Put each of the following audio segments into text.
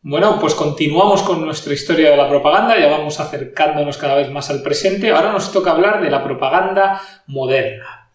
Bueno, pues continuamos con nuestra historia de la propaganda, ya vamos acercándonos cada vez más al presente. Ahora nos toca hablar de la propaganda moderna.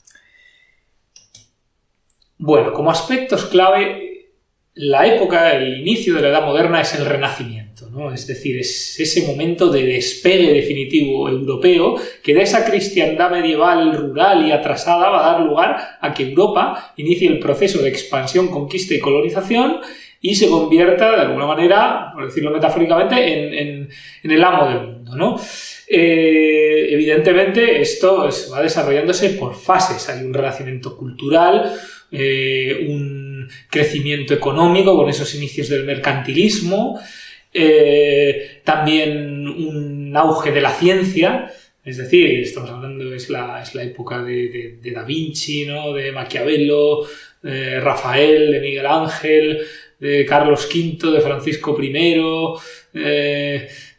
Bueno, como aspectos clave, la época, el inicio de la Edad Moderna es el Renacimiento, ¿no? Es decir, es ese momento de despegue definitivo europeo que de esa cristiandad medieval, rural y atrasada va a dar lugar a que Europa inicie el proceso de expansión, conquista y colonización y se convierta, de alguna manera, por decirlo metafóricamente, en el amo del mundo, ¿no? Evidentemente, esto va desarrollándose por fases. Hay un renacimiento cultural, un crecimiento económico con esos inicios del mercantilismo, también un auge de la ciencia. Es decir, estamos hablando, es la época de Da Vinci, ¿no? De Maquiavelo, Rafael, de Miguel Ángel, de Carlos V, de Francisco I,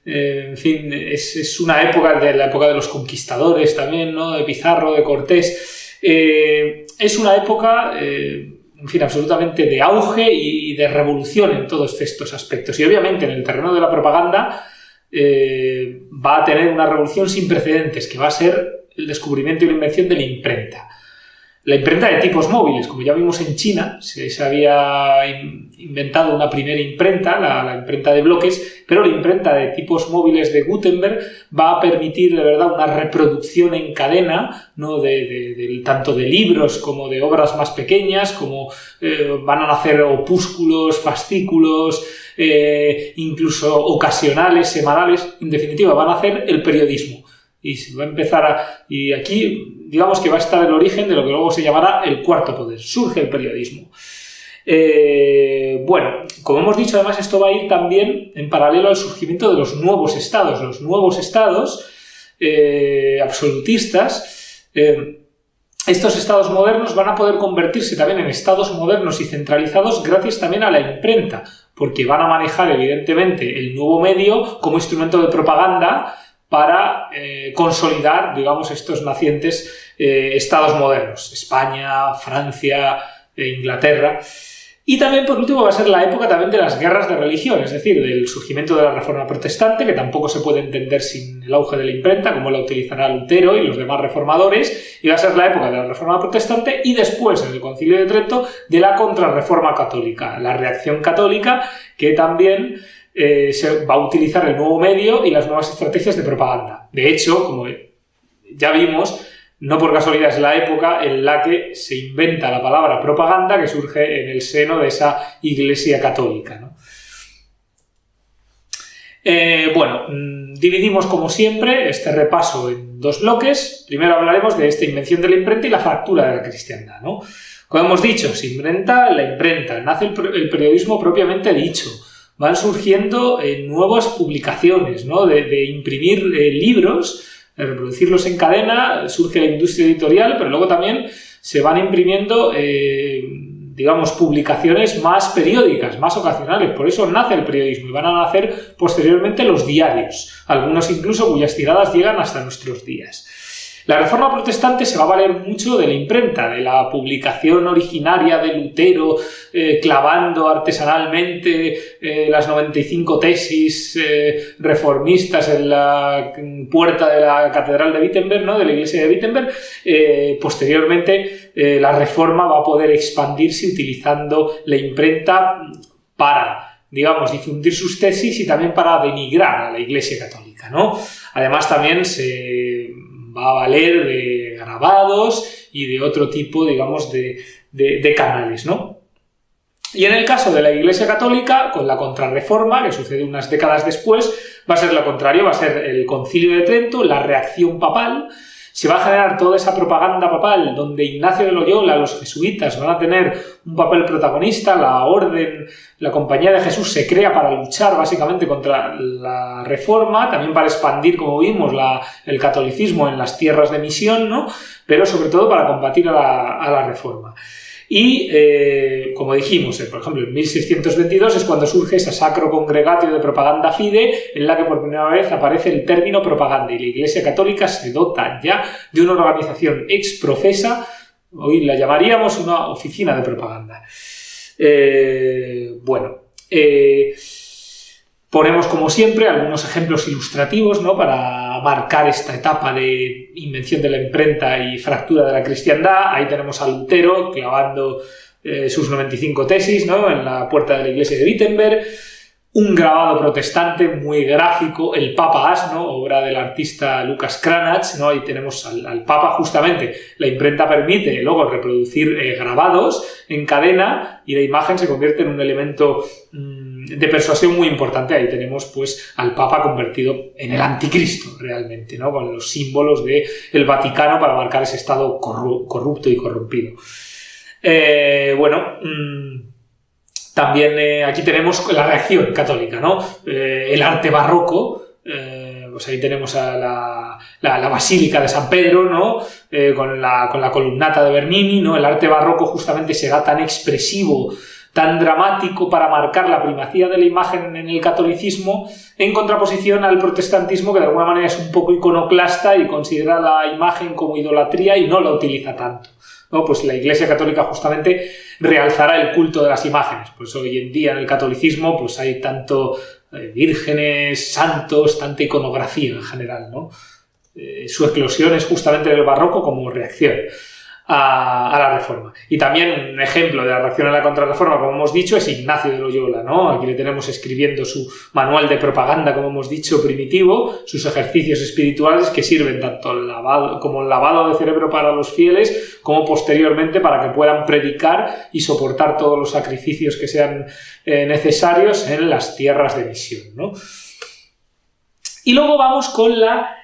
en fin, es una época de la época de los conquistadores también, ¿no? De Pizarro, de Cortés. Es una época, en fin, absolutamente de auge y de revolución en todos estos aspectos. Y obviamente en el terreno de la propaganda va a tener una revolución sin precedentes, que va a ser el descubrimiento y la invención de la imprenta. La imprenta de tipos móviles, como ya vimos en China, se había inventado una primera imprenta, la imprenta de bloques, pero la imprenta de tipos móviles de Gutenberg va a permitir de verdad una reproducción en cadena, ¿no? Tanto de libros como de obras más pequeñas, como van a nacer opúsculos, fascículos, incluso ocasionales, semanales. En definitiva, van a hacer el periodismo. Y se va a empezar y aquí, digamos que va a estar el origen de lo que luego se llamará el cuarto poder. Surge el periodismo. Bueno, como hemos dicho, además esto va a ir también en paralelo al surgimiento de los nuevos estados. Los nuevos estados absolutistas, estos estados modernos van a poder convertirse también en estados modernos y centralizados gracias también a la imprenta, porque van a manejar evidentemente el nuevo medio como instrumento de propaganda para consolidar, digamos, estos nacientes estados modernos, España, Francia, Inglaterra. Y también, por último, va a ser la época también de las guerras de religión, es decir, del surgimiento de la Reforma Protestante, que tampoco se puede entender sin el auge de la imprenta, como la utilizará Lutero y los demás reformadores, y va a ser la época de la Reforma Protestante y después, en el Concilio de Trento, de la Contrarreforma Católica, la reacción católica, que también se va a utilizar el nuevo medio y las nuevas estrategias de propaganda. De hecho, como ya vimos, no por casualidad es la época en la que se inventa la palabra propaganda, que surge en el seno de esa Iglesia católica, ¿no? Bueno, dividimos como siempre este repaso en dos bloques. Primero hablaremos de esta invención de la imprenta y la fractura de la cristiandad, ¿no? Como hemos dicho, se inventa la imprenta, nace el periodismo propiamente dicho. Van surgiendo nuevas publicaciones, ¿no? De imprimir libros, de reproducirlos en cadena, surge la industria editorial, pero luego también se van imprimiendo, digamos, publicaciones más periódicas, más ocasionales. Por eso nace el periodismo y van a nacer posteriormente los diarios, algunos incluso cuyas tiradas llegan hasta nuestros días. La Reforma Protestante se va a valer mucho de la imprenta, de la publicación originaria de Lutero, clavando artesanalmente las 95 tesis reformistas en la puerta de la Catedral de Wittenberg, ¿no? De la iglesia de Wittenberg. Posteriormente, la Reforma va a poder expandirse utilizando la imprenta para, digamos, difundir sus tesis y también para denigrar a la Iglesia Católica, ¿no? Además, también se va a valer de grabados y de otro tipo, digamos, de canales, ¿no? Y en el caso de la Iglesia Católica, con la Contrarreforma, que sucede unas décadas después, va a ser lo contrario, va a ser el Concilio de Trento, la reacción papal. Se va a generar toda esa propaganda papal donde Ignacio de Loyola, los jesuitas, van a tener un papel protagonista, la orden, la Compañía de Jesús se crea para luchar básicamente contra la Reforma, también para expandir, como vimos, el catolicismo en las tierras de misión, ¿no? Pero sobre todo para combatir a la Reforma. Y, como dijimos, por ejemplo, en 1622 es cuando surge esa Sacro Congregatio de Propaganda Fide, en la que por primera vez aparece el término propaganda, y la Iglesia Católica se dota ya de una organización exprofesa, hoy la llamaríamos una oficina de propaganda. Bueno, Ponemos, como siempre, algunos ejemplos ilustrativos, ¿no?, para marcar esta etapa de invención de la imprenta y fractura de la cristiandad. Ahí tenemos a Lutero clavando sus 95 tesis, ¿no?, en la puerta de la iglesia de Wittenberg. Un grabado protestante muy gráfico, el Papa Asno, obra del artista Lucas Cranach, ¿no? Ahí tenemos al Papa, justamente. La imprenta permite luego reproducir grabados en cadena y la imagen se convierte en un elemento de persuasión muy importante. Ahí tenemos, pues, al Papa convertido en el anticristo, realmente, ¿no?, con los símbolos del Vaticano para marcar ese estado corrupto y corrompido. También aquí tenemos la reacción católica, ¿no? El arte barroco, pues ahí tenemos a la Basílica de San Pedro, ¿no?, con la columnata de Bernini, ¿no? El arte barroco justamente será tan expresivo, tan dramático para marcar la primacía de la imagen en el catolicismo, en contraposición al protestantismo, que de alguna manera es un poco iconoclasta y considera la imagen como idolatría y no la utiliza tanto, ¿no? Pues la Iglesia Católica justamente realzará el culto de las imágenes. Pues hoy en día en el catolicismo pues hay tanto vírgenes, santos, tanta iconografía en general, ¿no? Su eclosión es justamente en el barroco como reacción a la Reforma. Y también un ejemplo de la reacción a la Contrarreforma, como hemos dicho, es Ignacio de Loyola, ¿no? Aquí le tenemos escribiendo su manual de propaganda, como hemos dicho, primitivo, sus ejercicios espirituales que sirven tanto como lavado de cerebro para los fieles, como posteriormente para que puedan predicar y soportar todos los sacrificios que sean necesarios en las tierras de misión, ¿no? Y luego vamos con la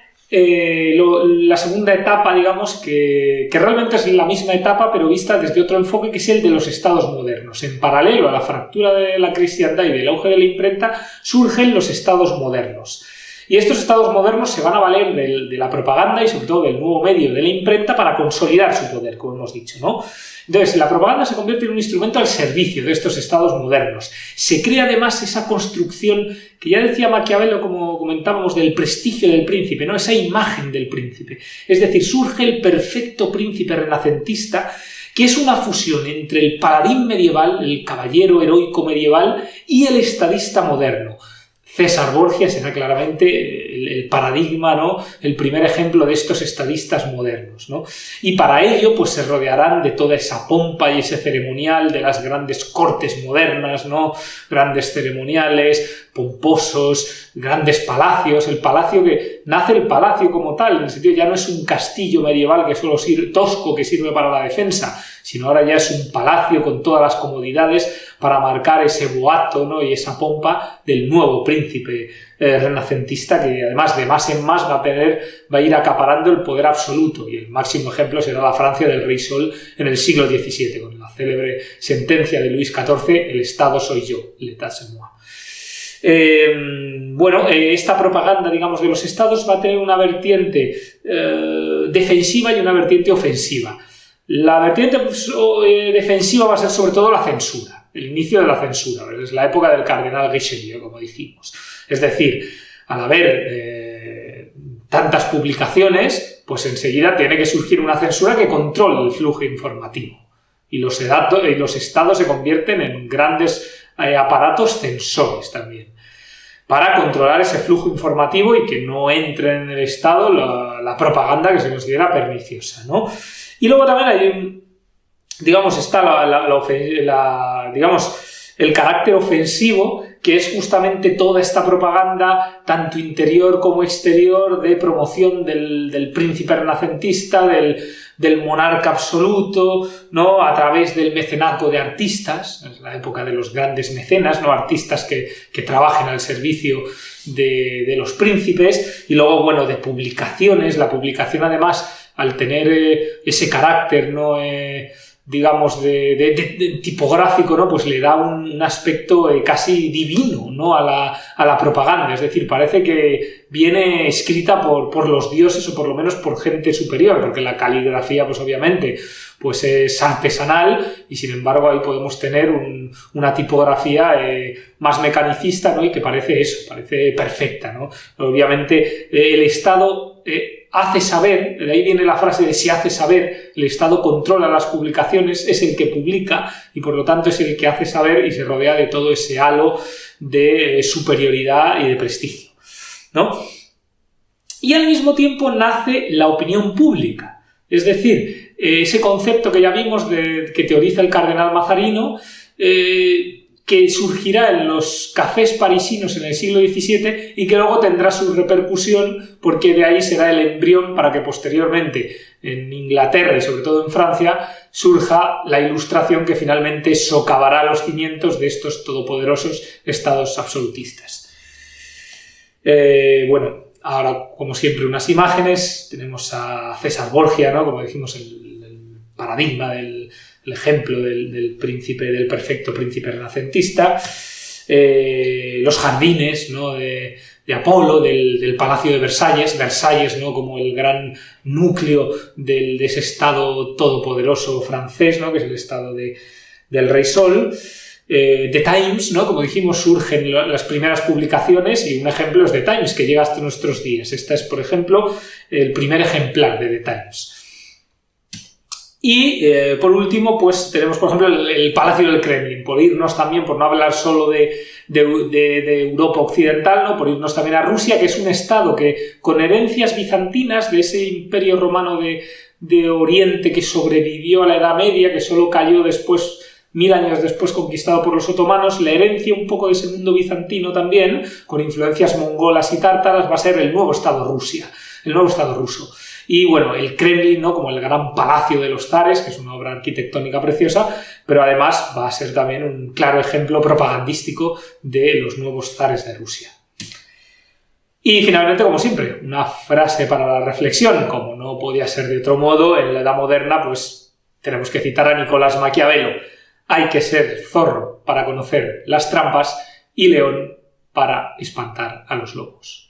segunda etapa, digamos, que realmente es la misma etapa pero vista desde otro enfoque, que es el de los estados modernos. En paralelo a la fractura de la cristiandad y del auge de la imprenta surgen los estados modernos. Y estos estados modernos se van a valer de la propaganda y sobre todo del nuevo medio de la imprenta para consolidar su poder, como hemos dicho, ¿no? Entonces, la propaganda se convierte en un instrumento al servicio de estos estados modernos. Se crea además esa construcción que ya decía Maquiavelo, como comentábamos, del prestigio del príncipe, ¿no? Esa imagen del príncipe. Es decir, surge el perfecto príncipe renacentista, que es una fusión entre el paladín medieval, el caballero heroico medieval, y el estadista moderno. César Borgia será claramente el paradigma, ¿no?, el primer ejemplo de estos estadistas modernos, ¿no? Y para ello pues se rodearán de toda esa pompa y ese ceremonial de las grandes cortes modernas, ¿no? Grandes ceremoniales, pomposos, grandes palacios. El palacio nace el palacio como tal, en el sentido ya no es un castillo medieval que solo tosco que sirve para la defensa, sino ahora ya es un palacio con todas las comodidades para marcar ese boato, ¿no?, y esa pompa del nuevo príncipe renacentista, que además de más en más va a ir acaparando el poder absoluto, y el máximo ejemplo será la Francia del Rey Sol en el siglo XVII, con la célebre sentencia de Luis XIV, el Estado soy yo, l'état c'est moi. Esta propaganda, digamos, de los estados va a tener una vertiente defensiva y una vertiente ofensiva. La vertiente defensiva va a ser sobre todo la censura, el inicio de la censura, es la época del cardenal Richelieu, como dijimos. Es decir, al haber tantas publicaciones, pues enseguida tiene que surgir una censura que controle el flujo informativo. Y los estados se convierten en grandes aparatos censores también, para controlar ese flujo informativo y que no entre en el estado la propaganda que se considera perniciosa, ¿no? Y luego también hay está el carácter ofensivo, que es justamente toda esta propaganda, tanto interior como exterior, de promoción del príncipe renacentista, del monarca absoluto, ¿no?, a través del mecenazgo de artistas. Es la época de los grandes mecenas, ¿no?, artistas que trabajen al servicio de los príncipes. Y luego, de publicaciones. La publicación, además, al tener ese carácter, ¿no?, de tipográfico, ¿no?, pues le da un aspecto casi divino, ¿no?, a la propaganda. Es decir, parece que viene escrita por los dioses, o por lo menos por gente superior, porque la caligrafía, pues obviamente, pues es artesanal, y sin embargo ahí podemos tener una tipografía más mecanicista, ¿no?, y que parece perfecta, ¿no? Obviamente el Estado hace saber, de ahí viene la frase de si hace saber, el Estado controla las publicaciones, es el que publica y por lo tanto es el que hace saber y se rodea de todo ese halo de superioridad y de prestigio, ¿no? Y al mismo tiempo nace la opinión pública, es decir, ese concepto que ya vimos que teoriza el cardenal Mazarino, que surgirá en los cafés parisinos en el siglo XVII y que luego tendrá su repercusión porque de ahí será el embrión para que posteriormente en Inglaterra y sobre todo en Francia surja la Ilustración que finalmente socavará los cimientos de estos todopoderosos estados absolutistas. Bueno, ahora como siempre unas imágenes, tenemos a César Borgia, ¿no? Como dijimos, el paradigma el ejemplo del perfecto príncipe renacentista, los jardines, ¿no? de Apolo, del Palacio de Versalles, ¿no? Como el gran núcleo de ese estado todopoderoso francés, ¿no? Que es el estado del Rey Sol. The Times, ¿no? Como dijimos, surgen las primeras publicaciones y un ejemplo es The Times, que llega hasta nuestros días. Esta es, por ejemplo, el primer ejemplar de The Times. Y por último, pues tenemos por ejemplo el Palacio del Kremlin, por irnos también, por no hablar solo de Europa occidental, ¿no? Por irnos también a Rusia, que es un estado que con herencias bizantinas de ese imperio romano de Oriente que sobrevivió a la Edad Media, que solo cayó después, 1000 años después, conquistado por los otomanos, la herencia un poco de ese mundo bizantino también, con influencias mongolas y tártaras, va a ser el nuevo estado ruso. Y bueno, el Kremlin, ¿no? Como el gran palacio de los zares, que es una obra arquitectónica preciosa, pero además va a ser también un claro ejemplo propagandístico de los nuevos zares de Rusia. Y finalmente, como siempre, una frase para la reflexión, como no podía ser de otro modo, en la Edad Moderna, pues tenemos que citar a Nicolás Maquiavelo. Hay que ser zorro para conocer las trampas y león para espantar a los lobos.